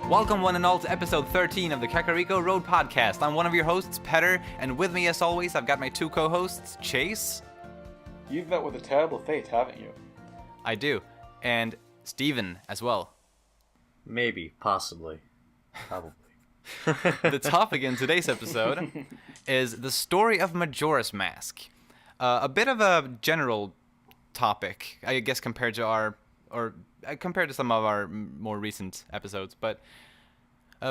Welcome one and all to episode 13 of the Kakariko Road Podcast. I'm one of your hosts, Petter, and with me as always, I've got my two co-hosts, Chase. You've met with a terrible fate, haven't you? I do. And Steven as well. Maybe, possibly, probably. The topic in today's episode is the story of Majora's Mask. A bit of a general topic, I guess, compared to some of our more recent episodes, but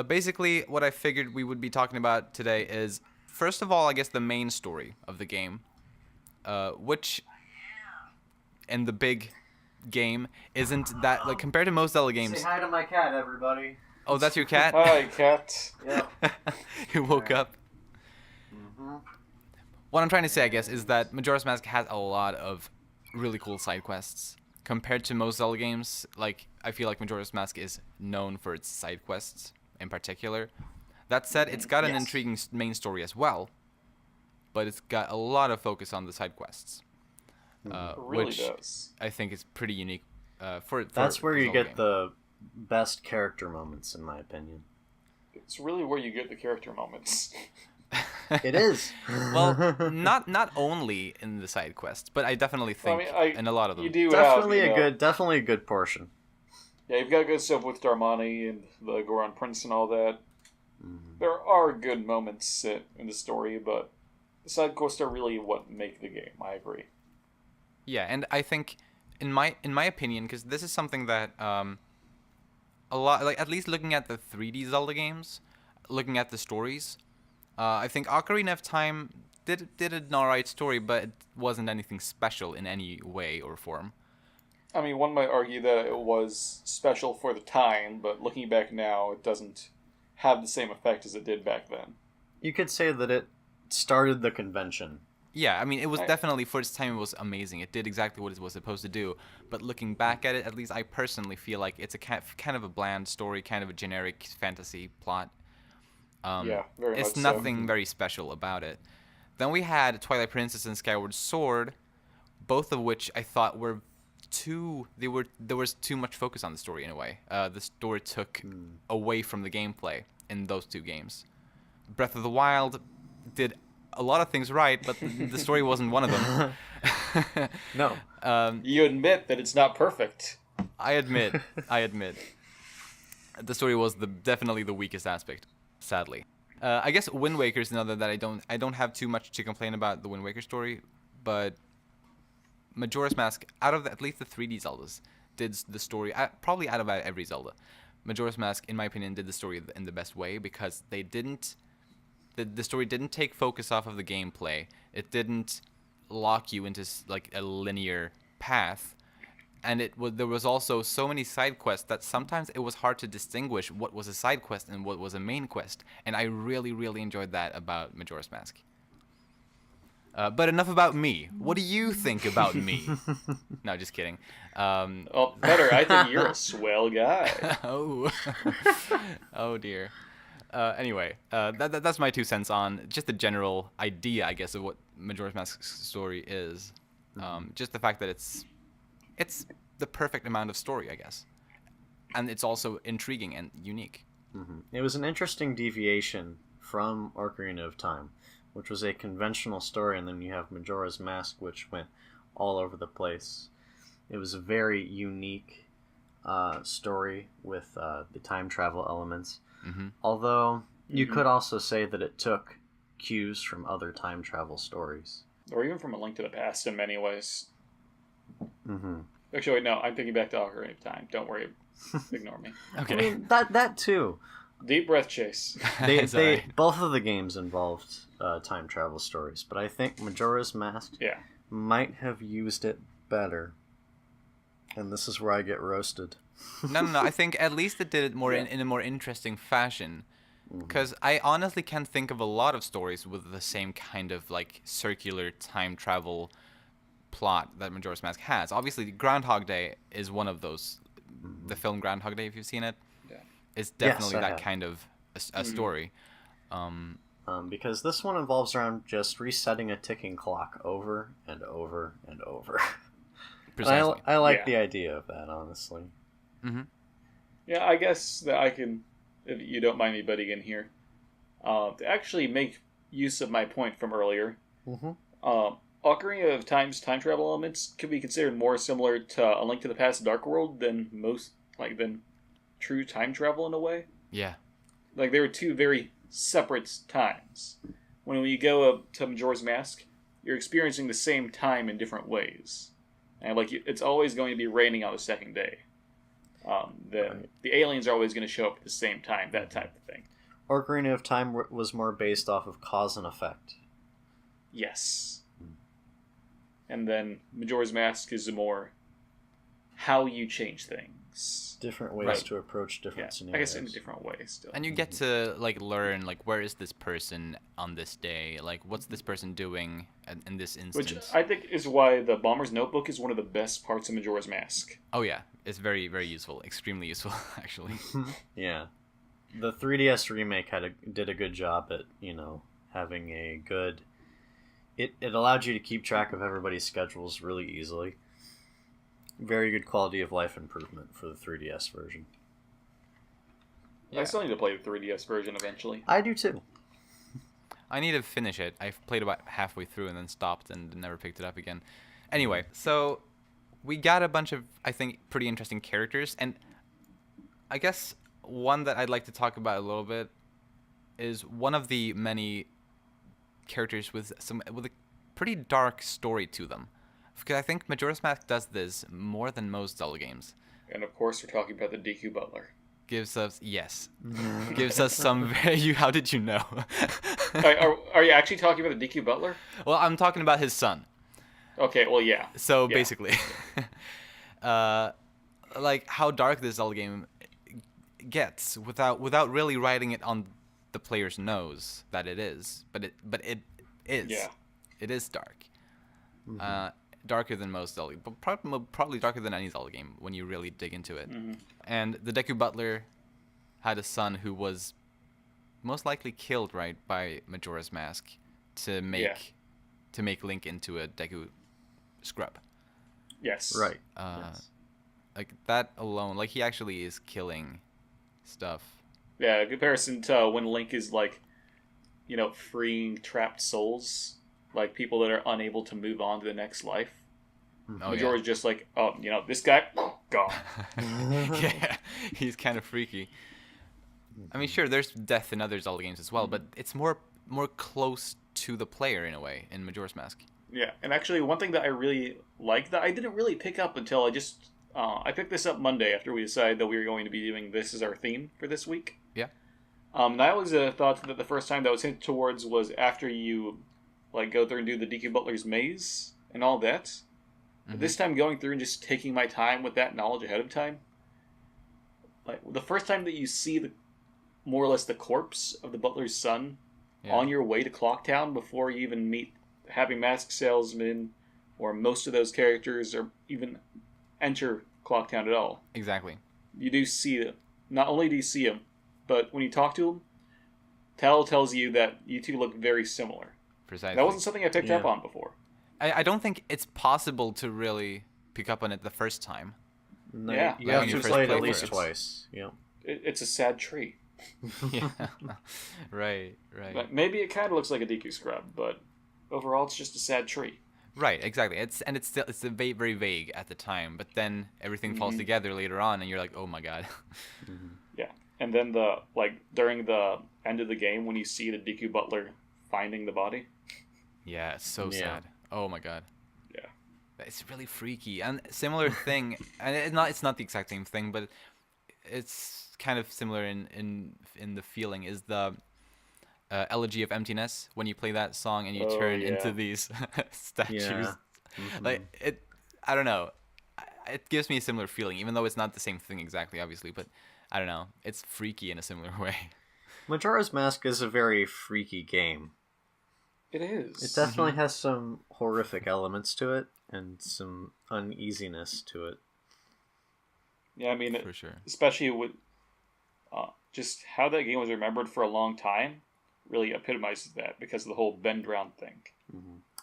basically what I figured we would be talking about today is, first of all, I guess the main story of the game, which in the big game isn't that, like, compared to most Zelda games. Say hi to my cat, everybody. Oh, that's your cat? Hi, cat. Yeah. You woke up. Mm-hmm. What I'm trying to say, I guess, is that Majora's Mask has a lot of really cool side quests. Compared to most Zelda games, like, I feel like Majora's Mask is known for its side quests in particular. That said, it's got an intriguing main story as well, but it's got a lot of focus on the side quests, really which does. I think is pretty unique. That's where you Zelda get game. the best character moments, in my opinion. It's really where you get the character moments. It is. Well, not only in the side quests, but I definitely think in a lot of them. You do Definitely have, definitely a good portion. Yeah, you've got good stuff with Darmani and the Goron Prince and all that. Mm-hmm. There are good moments in the story, but the side quests are really what make the game. I agree. Yeah, and I think, in my opinion, because this is something that a lot, like, at least looking at the 3D Zelda games, looking at the stories, I think Ocarina of Time did an alright story, but it wasn't anything special in any way or form. I mean, one might argue that it was special for the time, but looking back now, it doesn't have the same effect as it did back then. You could say that it started the convention. Yeah, I mean, it was definitely, for its time, it was amazing. It did exactly what it was supposed to do. But looking back at it, at least I personally feel like it's a kind of a bland story, kind of a generic fantasy plot. Yeah, very much It's so. nothing very special about it. Then we had Twilight Princess and Skyward Sword, both of which I thought were there was too much focus on the story in a way. The story took away from the gameplay in those two games. Breath of the Wild did a lot of things right, but the story wasn't one of them. No. You admit that it's not perfect. I admit. The story was definitely the weakest aspect, sadly. I guess Wind Waker is another that I don't have too much to complain about the Wind Waker story, but Majora's Mask, out of at least the 3D Zeldas, did the story, probably out of every Zelda, Majora's Mask, in my opinion, did the story in the best way, because they didn't, the story didn't take focus off of the gameplay. It didn't lock you into like a linear path. And there was also so many side quests that sometimes it was hard to distinguish what was a side quest and what was a main quest. And I really, really enjoyed that about Majora's Mask. But enough about me. What do you think about me? No, just kidding. Oh, better. I think you're a swell guy. Oh. Oh, dear. Anyway, that's my 2 cents on just the general idea, I guess, of what Majora's Mask's story is. Just the fact that it's the perfect amount of story, I guess. And it's also intriguing and unique. Mm-hmm. It was an interesting deviation from Ocarina of Time, which was a conventional story, and then you have Majora's Mask, which went all over the place. It was a very unique story with the time travel elements. Mm-hmm. Although, you could also say that it took cues from other time travel stories. Or even from A Link to the Past in many ways. Mm-hmm. Actually, wait, no, I'm thinking back to Ocarina of Time. Don't worry. Ignore me. Okay. I mean, that too. Deep breath, Chase. They both of the games involved time travel stories, but I think Majora's Mask might have used it better. And this is where I get roasted. No. I think at least it did it more in a more interesting fashion. Because I honestly can't think of a lot of stories with the same kind of, like, circular time travel plot that Majora's Mask has. Obviously, Groundhog Day is one of those. The film Groundhog Day, if you've seen it, is definitely that kind of a story. Because this one involves around just resetting a ticking clock over and over and over. Precisely. I like the idea of that, honestly. Mm-hmm. Yeah, I guess that I can if you don't mind me butting in here, to actually make use of my point from earlier. Mm-hmm. Ocarina of Time's time travel elements could be considered more similar to A Link to the Past Dark World than than true time travel in a way. Yeah. Like, they were two very separate times. When you go up to Majora's Mask, you're experiencing the same time in different ways. And, like, it's always going to be raining on the second day. The aliens are always going to show up at the same time, that type of thing. Ocarina of Time was more based off of cause and effect. Yes. And then Majora's Mask is more how you change things. Different ways Right. to approach different I scenarios. guess in different ways still. And you get to like learn like where is this person on this day? Like what's this person doing in this instance? Which I think is why the Bomber's Notebook is one of the best parts of Majora's Mask. Oh yeah, it's very very useful, extremely useful actually. Yeah. The 3DS remake did a good job at, having a good... It allowed you to keep track of everybody's schedules really easily. Very good quality of life improvement for the 3DS version. I still need to play the 3DS version eventually. I do too. I need to finish it. I've played about halfway through and then stopped and never picked it up again. Anyway, so we got a bunch of, I think, pretty interesting characters, and I guess one that I'd like to talk about a little bit is one of the many characters with a pretty dark story to them. Because I think Majora's Mask does this more than most Zelda games. And of course, we're talking about the Deku Butler. Gives us gives us some. How did you know? Are you actually talking about the Deku Butler? Well, I'm talking about his son. Okay, well, yeah. So Yeah. basically, like how dark this Zelda game gets without really writing it on the player's nose that it is, but it is. Yeah. It is dark. Darker than most Zelda, but probably darker than any Zelda game when you really dig into it. And the Deku Butler had a son who was most likely killed right by Majora's Mask to make Link into a Deku scrub. Yes. Right. Yes. Like that alone, like he actually is killing stuff. Yeah, in comparison to when Link is freeing trapped souls, like people that are unable to move on to the next life. Oh, Majora's just like, this guy, gone. Yeah, he's kind of freaky. I mean, sure, there's death in other Zelda games as well, but it's more close to the player in a way in Majora's Mask. Yeah, and actually, one thing that I really like that I didn't really pick up until I picked this up Monday after we decided that we were going to be doing this as our theme for this week. Yeah. And I always thought that the first time that was hinted towards was after you go through and do the Deku Butler's maze and all that. But this time going through and just taking my time with that knowledge ahead of time, like the first time that you see more or less the corpse of the Butler's son on your way to Clocktown before you even meet Happy Mask Salesman or most of those characters or even enter Clocktown at all. Exactly. You do see them. Not only do you see him, but when you talk to him, Tal tells you that you two look very similar. Precisely. That wasn't something I picked up on before. I don't think it's possible to really pick up on it the first time. No, Yeah. you have When you to first play it play at least it. twice. Yeah. It's a sad tree. Yeah. Right. But maybe it kind of looks like a Deku scrub, but overall it's just a sad tree. Right, exactly. It's very vague at the time, but then everything falls together later on, and you're like, oh my god. Yeah, and then during the end of the game when you see the Deku Butler finding the body. Yeah, it's so sad. Oh my god. Yeah. It's really freaky. And similar thing, and it's not the exact same thing, but it's kind of similar in the feeling is the Elegy of Emptiness when you play that song and you turn into these statues. Yeah. Like it, I don't know. It gives me a similar feeling, even though it's not the same thing exactly, obviously. But I don't know. It's freaky in a similar way. Majora's Mask is a very freaky game. It is. It definitely has some horrific elements to it and some uneasiness to it. Yeah, I mean, For sure. especially with just how that game was remembered for a long time, really epitomizes that because of the whole bend round thing.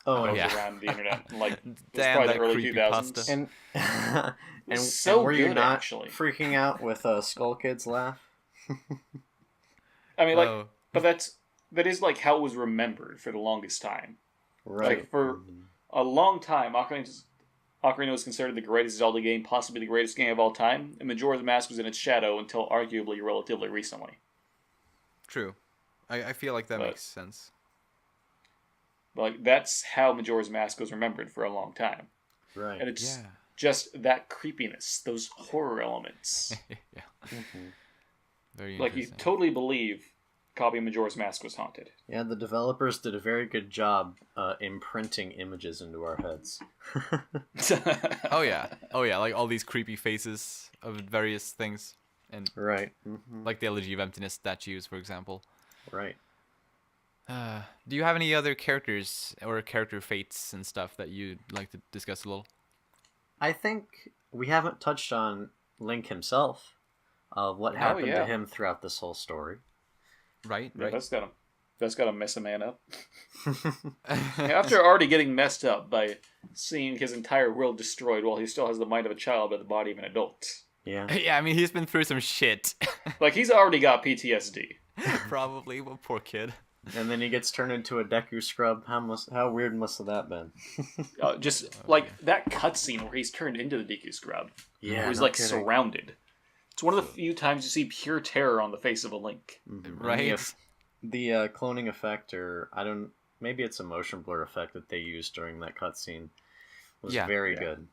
Oh, That was yeah. around the internet. It was Damn, probably that the early creepy 2000s. pasta. and So were you good, not actually. freaking out with Skull Kid's laugh? I mean, like, Oh. but that is like how it was remembered for the longest time. Right. Like for a long time, Ocarina was considered the greatest Zelda game, possibly the greatest game of all time, and Majora's Mask was in its shadow until arguably relatively recently. True. I feel like that But- makes sense. Like that's how Majora's Mask was remembered for a long time, Right. and it's Yeah. just that creepiness, those horror elements. Yeah. Mhm. Very Like you interesting. totally believe copy of Majora's Mask was haunted. Yeah, the developers did a very good job imprinting images into our heads. Oh yeah. Oh yeah. Like all these creepy faces of various things, and Right. like the Elegy of Emptiness statues, for example. Right. Do you have any other characters or character fates and stuff that you'd like to discuss a little? I think we haven't touched on Link himself. What happened yeah. to him throughout this whole story. Right. Yeah, Right. that's gotta mess a man up. After already getting messed up by seeing his entire world destroyed while he still has the mind of a child but the body of an adult. Yeah. Yeah. I mean, he's been through some shit. Like he's already got PTSD. Probably. Well, poor kid. And then he gets turned into a Deku scrub. How weird must have that been? Just like that cutscene where he's turned into the Deku Scrub. Yeah. Where he's no like kidding. surrounded. It's one of the few times you see pure terror on the face of a Link. Mhm. And Right. The cloning effect, or maybe it's a motion blur effect that they used during that cutscene, was Yeah. very Yeah. good.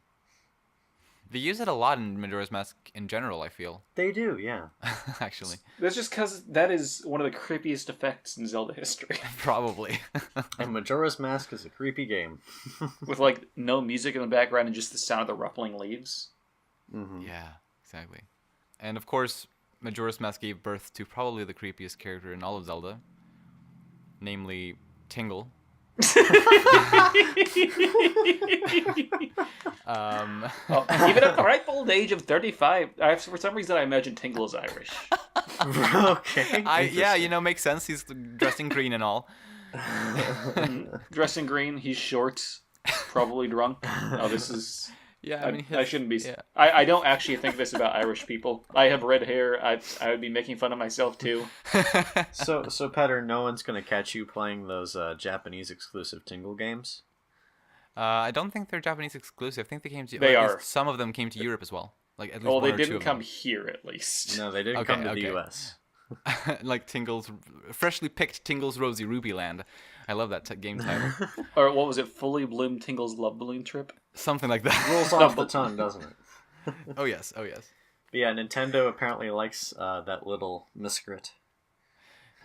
They use it a lot in Majora's Mask in general, I feel. They do, yeah. Actually. That's just because that is one of the creepiest effects in Zelda history. Probably. And Majora's Mask is a creepy game. With like no music in the background and just the sound of the ruffling leaves. Mm-hmm. Yeah, exactly. And of course, Majora's Mask gave birth to probably the creepiest character in all of Zelda, namely Tingle. Even at the ripe old age of 35, for some reason I imagine Tingle is Irish. Okay. Yeah, you know, makes sense. He's dressed in green and all. Dressed in green, he's short, probably drunk. Oh, this is... Yeah, I mean, I shouldn't be... Yeah. I don't actually think this about Irish people. I have red hair. I would be making fun of myself, too. So Petter, no one's gonna catch you playing those Japanese exclusive Tingle games. I don't think they're Japanese exclusive. I think they came to. They or at least are. Some of them came to Europe as well. Like at least Well, one they or two didn't of come them. here, at least. No, they didn't Okay, come to okay. the U.S. Like Tingle's freshly picked Tingle's Rosy Ruby Land. I love that game title. Or what was it? Fully Bloom Tingle's Love Balloon Trip? Something like that. Rolls off the tongue, doesn't it? Oh yes. Oh yes. But yeah, Nintendo apparently likes that little miscrit.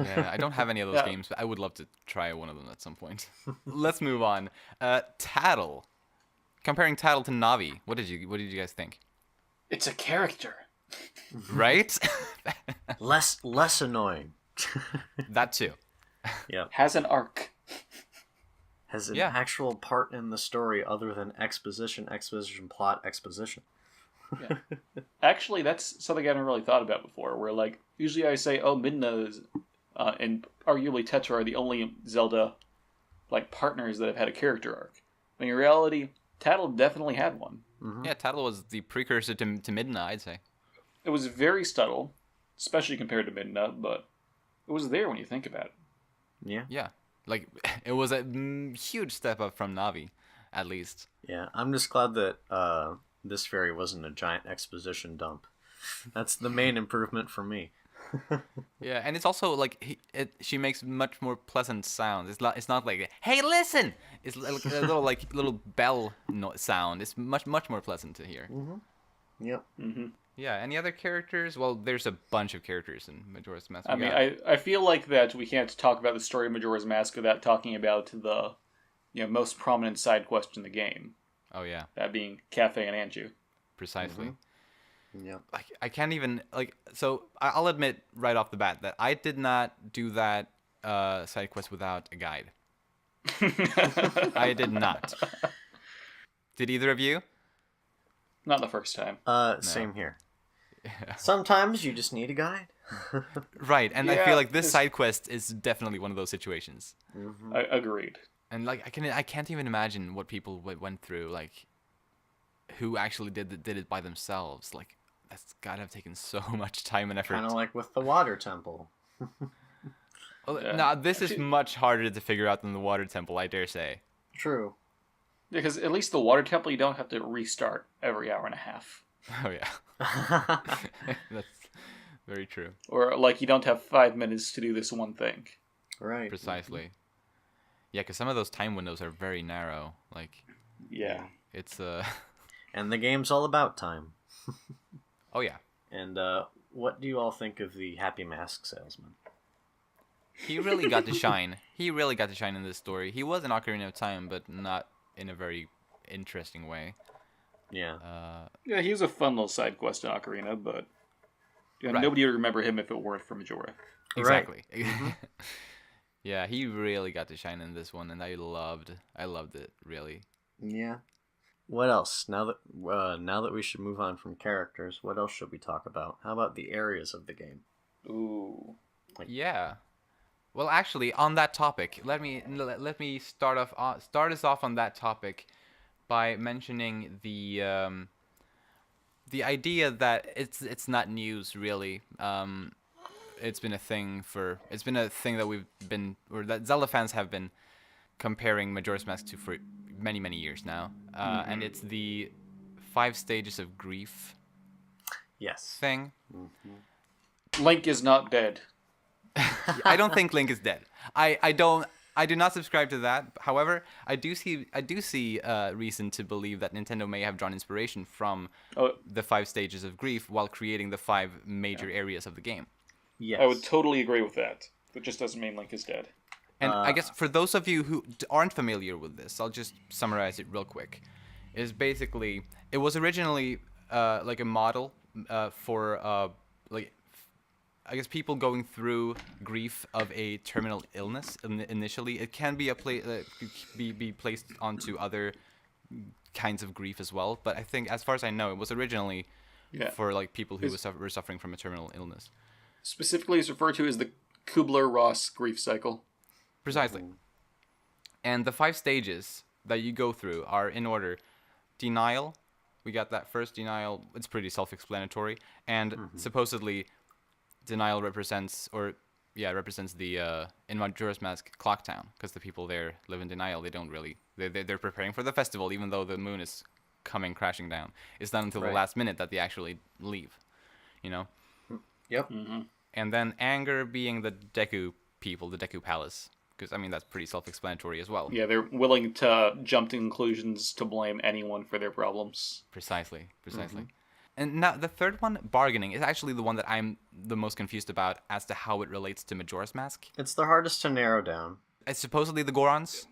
Yeah, I don't have any of those Yeah. games, but I would love to try one of them at some point. Let's move on. Tattle. Comparing Tattle to Navi, what did you guys think? It's a character. Right? Less annoying. That too. Yeah. Has an arc. Has an Yeah. actual part in the story other than exposition, plot, exposition. Actually, that's something I haven't really thought about before. Where like usually I say, "Oh, Midna is, and arguably Tetra are the only Zelda like partners that have had a character arc." When in reality, Tattle definitely had one. Yeah, Tattle was the precursor to Midna, I'd say. It was very subtle, especially compared to Midna, but it was there when you think about it. Yeah. Yeah. Like, it was a huge step up from Navi, at least. Yeah. I'm just glad that this fairy wasn't a giant exposition dump. That's the main improvement for me. Yeah, and it's also like she makes much more pleasant sounds. It's not like hey listen. It's like a little bell sound. It's much more pleasant to hear. Yep. Yeah. Any other characters? Well, there's a bunch of characters in Majora's Mask. I mean, I feel like that we can't talk about the story of Majora's Mask without talking about the most prominent side quest in the game. Oh yeah, That being Cafe and Anju. precisely. Yep. Like I can't even like. So I'll admit right off the bat that I did not do that side quest without a guide. I did not. Did either of you? Not the first time. Same here. Sometimes you just need a guide. Right, and I Yeah, feel like this it's- side quest is definitely one of those situations. Agreed. And like I can't even imagine what people went through, like who actually did it by themselves. Like that's gotta have taken so much time and effort. Kind of like with the water temple. Now this is much harder to figure out than the water temple, I dare say. True. Because at least the water temple, you don't have to restart every hour and a half. Oh yeah, that's very true. Or, like, you don't have 5 minutes to do this one thing. Right. Precisely. Yeah, because some of those time windows are very narrow. Like, Yeah. it's And the game's all about time. Oh yeah. And what do you all think of the Happy Mask Salesman? He really got to shine. He really got to shine in this story. He was an Ocarina of Time, but not in a very interesting way. Yeah. Yeah, he was a fun little side quest in Ocarina, but Right. nobody would remember him if it weren't for Majora. Exactly. Yeah, he really got to shine in this one, and I loved it really. Yeah. What else? Now that we should move on from characters, what else should we talk about? How about the areas of the game? Ooh. Yeah. Well, actually, on that topic, let me start us off on that topic by mentioning the idea that it's not news really. It's been a thing that Zelda fans have been comparing Majora's Mask to for many years now, and it's the 5 stages of grief Yes. thing. Link is not dead. I don't think Link is dead. I do not subscribe to that. However, I do see reason to believe that Nintendo may have drawn inspiration from the 5 stages of grief while creating the 5 major areas of the game. Yes. I would totally agree with that. It just doesn't mean Link is dead. And I guess for those of you who aren't familiar with this, I'll just summarize it real quick. Is basically it was originally like a model for like I guess people going through grief of a terminal illness. Initially, it can be be placed onto other kinds of grief as well. But I think, as far as I know, it was originally for like people who were suffering from a terminal illness. Specifically, it's referred to as the Kubler-Ross grief cycle. Precisely. And the 5 stages that you go through are in order: denial. We got that first denial. It's pretty self-explanatory, and supposedly denial represents the in Majora's Mask Clock Town, because the people there live in denial. They don't really they're preparing for the festival, even though the moon is coming crashing down. It's not until the last minute that they actually leave, you know. Yep. And then anger being the Deku people, the Deku Palace, because I mean that's pretty self-explanatory as well. Yeah, they're willing to jump to conclusions to blame anyone for their problems. Precisely. And now the third one, bargaining, is actually the one that I'm the most confused about as to how it relates to Majora's Mask. It's the hardest to narrow down. It's supposedly the Gorons.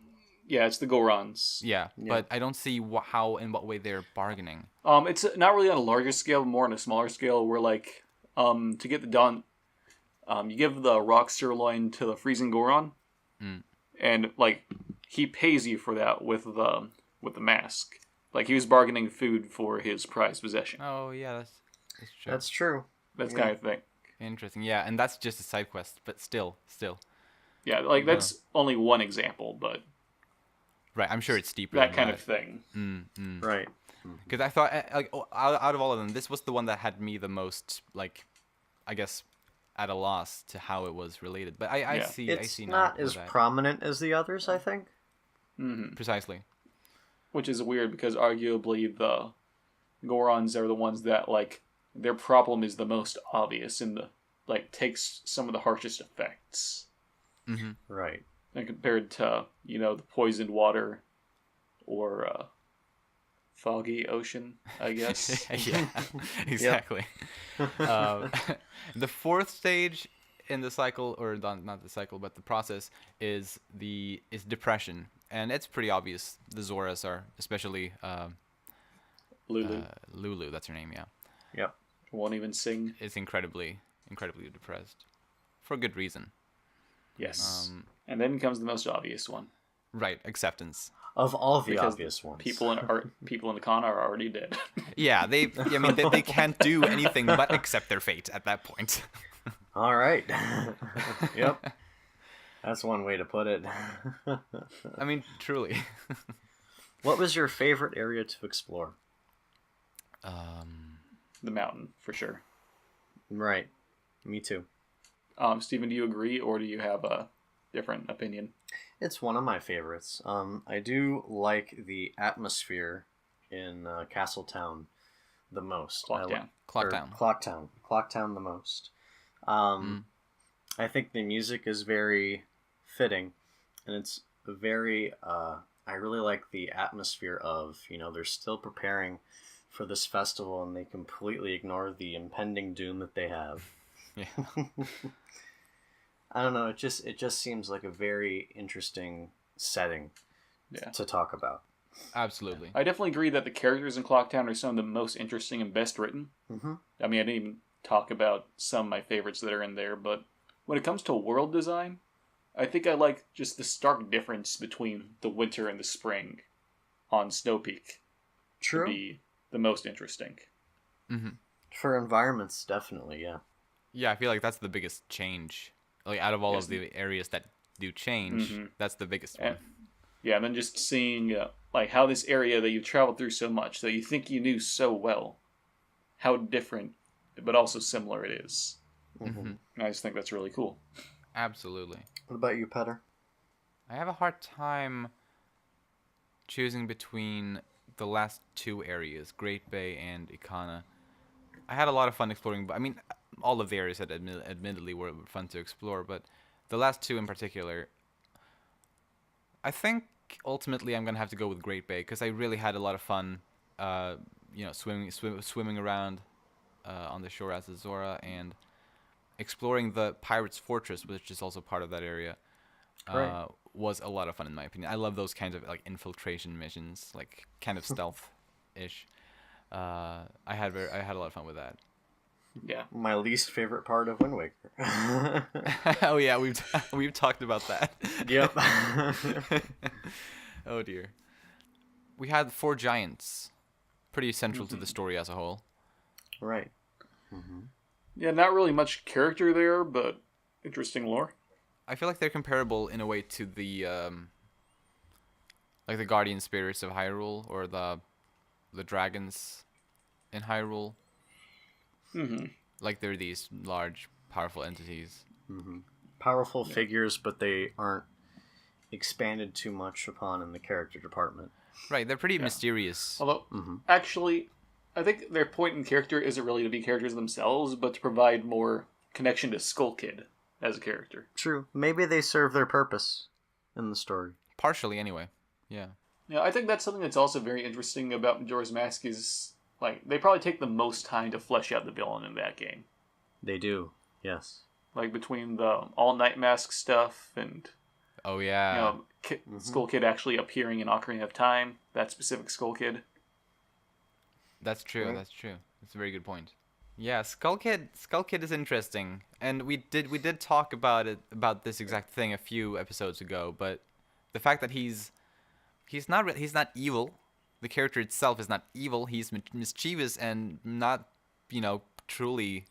Yeah, it's the Gorons. Yeah, but I don't see how in what way they're bargaining. It's not really on a larger scale, more on a smaller scale, where, like, to get the done, you give the rock sirloin to the freezing Goron, and, like, he pays you for that with the mask. Like, he was bargaining food for his prized possession. Oh yeah, that's true. That's true. That's kind of thing. Interesting. Yeah, and that's just a side quest, but still. Yeah, like, that's only one example, but Right, I'm sure it's deeper. that than kind that. of thing. Right. Because I thought, like, out of all of them, this was the one that had me the most, like, I guess, at a loss to how it was related. But I see. It's I see not now as that. prominent as the others, I think. Precisely. Which is weird because arguably the Gorons are the ones that, like, their problem is the most obvious and takes some of the harshest effects. Right. And compared to, the poisoned water or foggy ocean, I guess. Yeah, exactly. The 4th stage in the cycle, or not the cycle, but the process is depression, and it's pretty obvious. The Zoras are, especially Lulu Lulu. That's her name. Yeah. Yep. won't even sing. Is incredibly depressed, for good reason. Yes. And then comes the most obvious one. Right, acceptance. Of all the Because obvious ones. People in the con are already dead. Yeah, they can't do anything but accept their fate at that point. All right. Yep. That's one way to put it. I mean, truly. What was your favorite area to explore? The mountain, for sure. Right. Me too. Steven, do you agree, or do you have a different opinion? It's one of my favorites. I do like the atmosphere in Castletown the most. Clocktown. Clocktown the most. I think the music is very fitting, and it's very. I really like the atmosphere of, they're still preparing for this festival, and they completely ignore the impending doom that they have. Yeah. I don't know. It just seems like a very interesting setting to talk about. Absolutely. I definitely agree that the characters in Clocktown are some of the most interesting and best written. Mm-hmm. I mean, I didn't even talk about some of my favorites that are in there, but when it comes to world design, I think I like just the stark difference between the winter and the spring on Snow Peak. True. To be the most interesting. Mm-hmm. For environments, definitely, yeah. Yeah, I feel like that's the biggest change. Like, out of all of the areas that do change, that's the biggest one. Yeah, and then just seeing like how this area that you've traveled through so much, that you think you knew so well, how different but also similar it is. Mm-hmm. I just think that's really cool. Absolutely. What about you, Petter? I have a hard time choosing between the last two areas, Great Bay and Ikana. I had a lot of fun exploring, but I mean, all of the areas that admittedly were fun to explore, but the last two in particular, I think ultimately I'm gonna have to go with Great Bay because I really had a lot of fun, swimming around on the shore as Azora and exploring the Pirates' Fortress, which is also part of that area. Right. Was a lot of fun in my opinion. I love those kinds of like infiltration missions, like kind of stealth-ish. I had a lot of fun with that. Yeah. My least favorite part of Wind Waker. Oh yeah, we've talked about that. Yep. Oh dear. We had four giants, pretty central to the story as a whole. Right. Mm-hmm. Yeah, not really much character there, but interesting lore. I feel like they're comparable in a way to the like the guardian spirits of Hyrule or the dragons in Hyrule. Mm-hmm. Like they're these large, powerful entities. Mm-hmm. Powerful figures, but they aren't expanded too much upon in the character department. Right, they're pretty mysterious. Although, actually, I think their point in character isn't really to be characters themselves, but to provide more connection to Skull Kid as a character. True. Maybe they serve their purpose in the story. Partially, anyway. Yeah. Yeah, I think that's something that's also very interesting about Majora's Mask is, like, they probably take the most time to flesh out the villain in that game. They do, yes. Like, between the all-night mask stuff and, Oh yeah. Skull Kid actually appearing in Ocarina of Time, that specific Skull Kid. That's true. Right. That's true. That's a very good point. Yeah, Skull Kid is interesting, and we did talk about this exact thing a few episodes ago. But the fact that he's not evil, the character itself is not evil. He's mischievous and not truly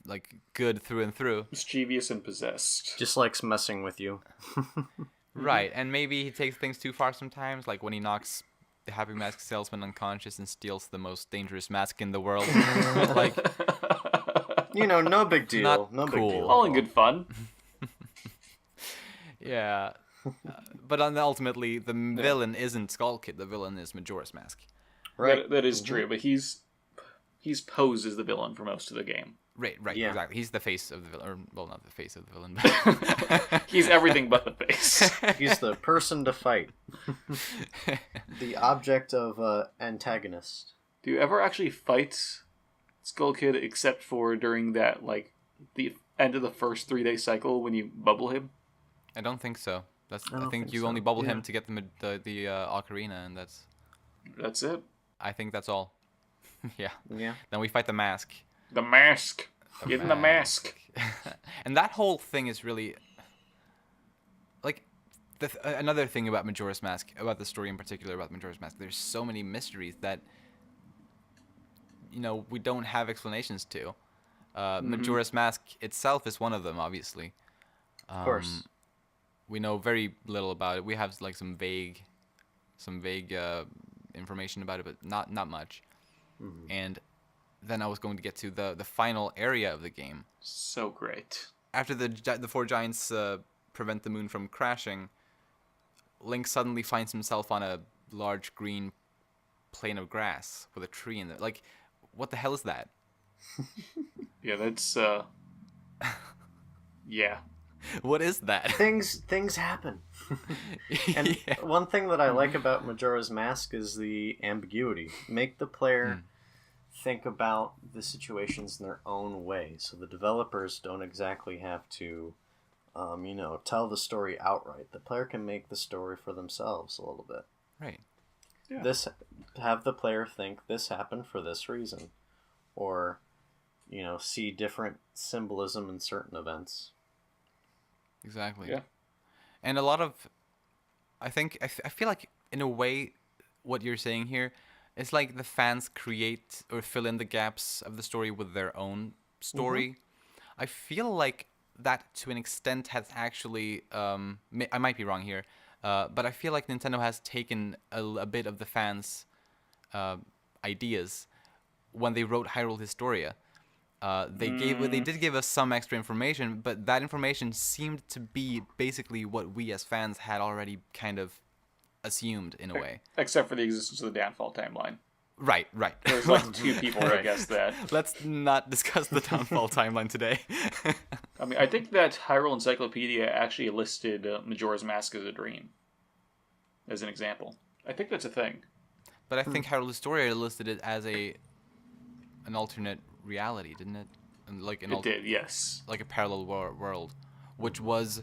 like good through and through. Mischievous and possessed. Just likes messing with you. Right, and maybe he takes things too far sometimes, like when he knocks the Happy Mask salesman unconscious and steals the most dangerous mask in the world. Like, no big deal. Not no cool. big deal. All in good fun. yeah. But ultimately, the villain isn't Skull Kid. The villain is Majora's Mask. Right. That is true, but he's posed as the villain for most of the game. Right, Yeah. exactly. He's the face of the villain. Or, well, not the face of the villain, but... He's everything but the face. He's the person to fight. The object of antagonist. Do you ever actually fight Skull Kid except for during that, like, the end of the first 3-day cycle when you bubble him? I don't think so. I don't think think you so. only bubble Yeah. him to get the ocarina, and That's it. I think that's all. Yeah. Yeah. Then we fight the mask. The mask. Get in the mask. And that whole thing is really like another thing about Majora's Mask, about the story in particular about Majora's Mask. There's so many mysteries that we don't have explanations to. Majora's Mask itself is one of them, obviously. Of course. We know very little about it. We have like some vague information about it, but not much. And then I was going to get to the final area of the game. So great. after the four giants prevent the moon from crashing, Link suddenly finds himself on a large green plain of grass with a tree in it. Like, what the hell is that? Yeah, that's yeah. What is that? Things happen. And Yeah. one thing that I like about Majora's Mask is the ambiguity. Make the player think about the situations in their own way, so the developers don't exactly have to, tell the story outright. The player can make the story for themselves a little bit. Right. Yeah. Have the player think this happened for this reason, or see different symbolism in certain events. Exactly. Yeah. And a lot of, I feel like in a way, what you're saying here, it's like the fans create or fill in the gaps of the story with their own story. I feel like that to an extent has actually, I might be wrong here, but I feel like Nintendo has taken a bit of the fans' ideas when they wrote Hyrule Historia. They did give us some extra information, but that information seemed to be basically what we as fans had already kind of assumed in a way. Except for the existence of the downfall timeline. Right. There's like two people that guessed that. Let's not discuss the downfall timeline today. I mean, I think that Hyrule Encyclopedia actually listed Majora's Mask as a dream, as an example. I think that's a thing. But I think Hyrule Historia listed it as an alternate reality, didn't it? And like It did, yes. like a parallel world, which was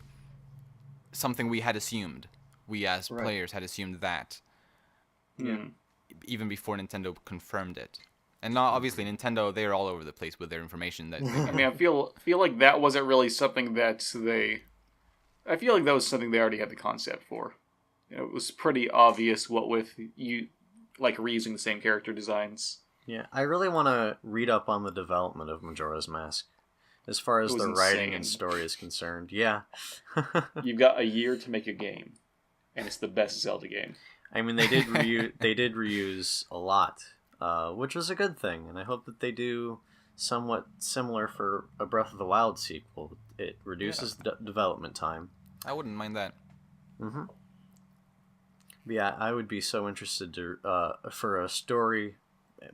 something we had assumed. We as players had assumed that. Yeah. Even before Nintendo confirmed it. And now, obviously, Nintendo, they're all over the place with their information. That I mean, I feel like that wasn't really something that I feel like that was something they already had the concept for. It was pretty obvious what with you, like, reusing the same character designs. Yeah, I really want to read up on the development of Majora's Mask, as far as the writing and story is concerned. Yeah. You've got a year to make a game, and it's the best Zelda game. I mean, they did reuse a lot, which was a good thing, and I hope that they do somewhat similar for a Breath of the Wild sequel. It reduces the development time. I wouldn't mind that. Mm-hmm. Yeah, I would be so interested to for a story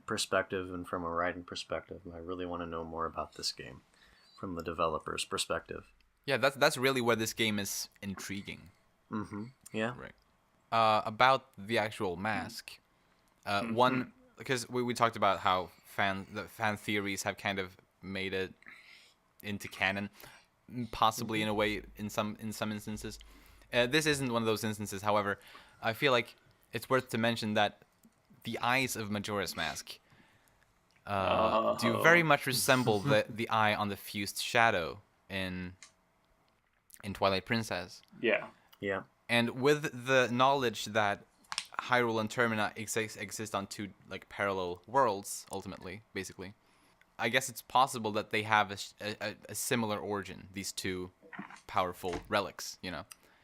perspective and from a writing perspective. I really want to know more about this game from the developer's perspective. Yeah, that's really where this game is intriguing. Mm-hmm. Yeah. Right. About the actual mask, one, because we talked about how the fan theories have kind of made it into canon, possibly in a way in some instances. This isn't one of those instances. However, I feel like it's worth to mention that the eyes of Majora's Mask do very much resemble the eye on the fused shadow in Twilight Princess. Yeah. Yeah. And with the knowledge that Hyrule and Termina exist on two like parallel worlds, ultimately, basically, I guess it's possible that they have a similar origin. These two powerful relics,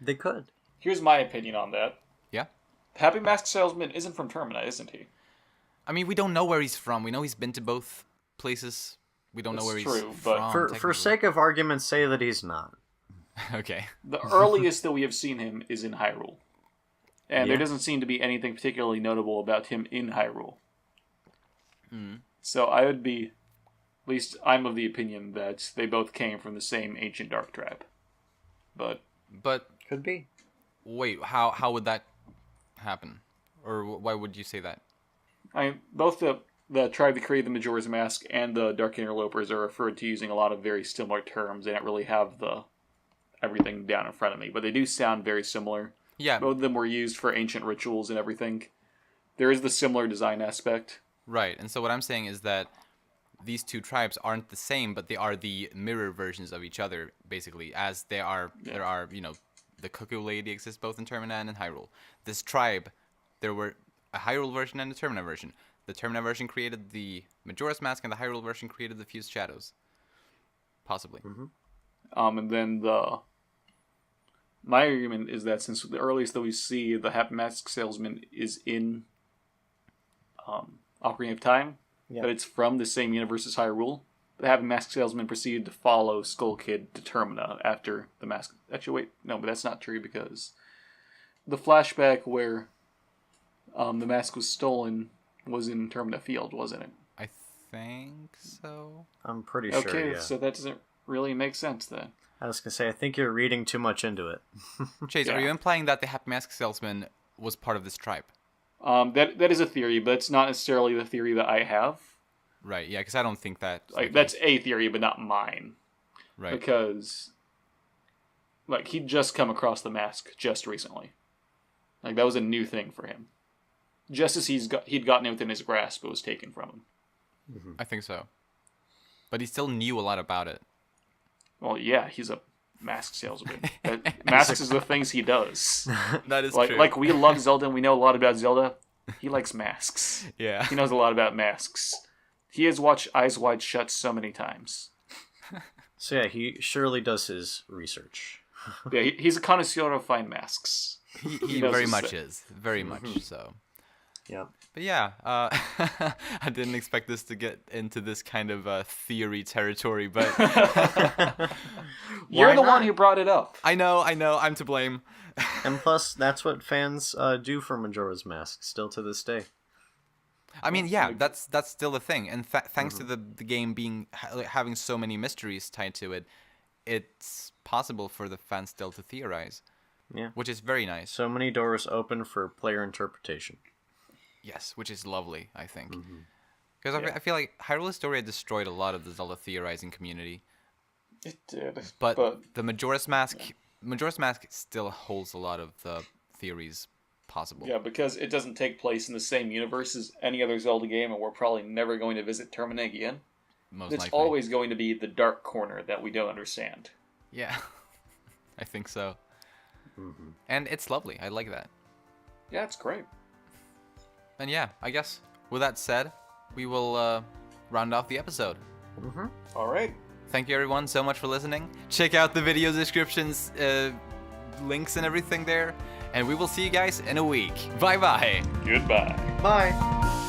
They could. Here's my opinion on that. Yeah. Happy Mask Salesman isn't from Termina, isn't he? I mean, we don't know where he's from. We know he's been to both places. We don't know where he's but from. For sake of argument, say that he's not. Okay. The earliest that we have seen him is in Hyrule. And there doesn't seem to be anything particularly notable about him in Hyrule. So I would be, at least I'm of the opinion that they both came from the same ancient dark tribe. But Could be. wait, how would that happen? Or why would you say that? both the tribe that created the Majora's Mask and the Dark Interlopers are referred to using a lot of very similar terms. They don't really have everything down in front of me, but they do sound very similar. Yeah. Both of them were used for ancient rituals and everything. There is the similar design aspect. Right. And so what I'm saying is that these two tribes aren't the same, but they are the mirror versions of each other, basically, as there are, the Cuckoo Lady exists both in Termina and in Hyrule. This tribe, there were a Hyrule version and a Termina version. The Termina version created the Majora's Mask, and the Hyrule version created the Fused Shadows. Possibly. Mm-hmm. And then my argument is that since the earliest that we see the Happy Mask Salesman is in Ocarina of Time, that it's from the same universe as Hyrule, the Happy Mask Salesman proceeded to follow Skull Kid to Termina after the mask. Actually, wait, no, but that's not true because the flashback where the mask was stolen was in Termina Field, wasn't it? I think so. I'm pretty sure. Okay, Yeah. so that doesn't really make sense then. I was gonna say, I think you're reading too much into it. Chase, Yeah. are you implying that the Happy Mask Salesman was part of this tribe? That is a theory, but it's not necessarily the theory that I have. Right. Yeah, because I don't think that. Like that's a theory, but not mine. right. Because like he'd just come across the mask just recently. Like that was a new thing for him. Just as he'd gotten it within his grasp, it was taken from him. I think so. But he still knew a lot about it. Well, yeah, he's a mask salesman. Masks is the things he does. That is Like true. like we love Zelda and we know a lot about Zelda. He likes masks. Yeah. He knows a lot about masks. He has watched Eyes Wide Shut so many times. So yeah, he surely does his research. Yeah, he's a connoisseur of fine masks. He knows very his much thing. is. Very much so. Yeah. But yeah, I didn't expect this to get into this kind of theory territory, but You're Why the not? one who brought it up. I know, I'm to blame. And plus, that's what fans do for Majora's Mask, still to this day. I mean, yeah, that's still a thing, and thanks to the game being having so many mysteries tied to it, it's possible for the fans still to theorize. Yeah. Which is very nice. So many doors open for player interpretation. Yes, which is lovely, I think. Because I feel like Hyrule Historia destroyed a lot of the Zelda theorizing community. It did. But the Majora's Mask still holds a lot of the theories possible. Yeah, because it doesn't take place in the same universe as any other Zelda game, and we're probably never going to visit Termina again. Most It's likely. always going to be the dark corner that we don't understand. Yeah, I think so. And it's lovely. I like that. Yeah, it's great. And yeah, I guess with that said, we will round off the episode. All right. Thank you everyone so much for listening. Check out the video descriptions, links and everything there. And we will see you guys in a week. Bye bye. Goodbye. Bye!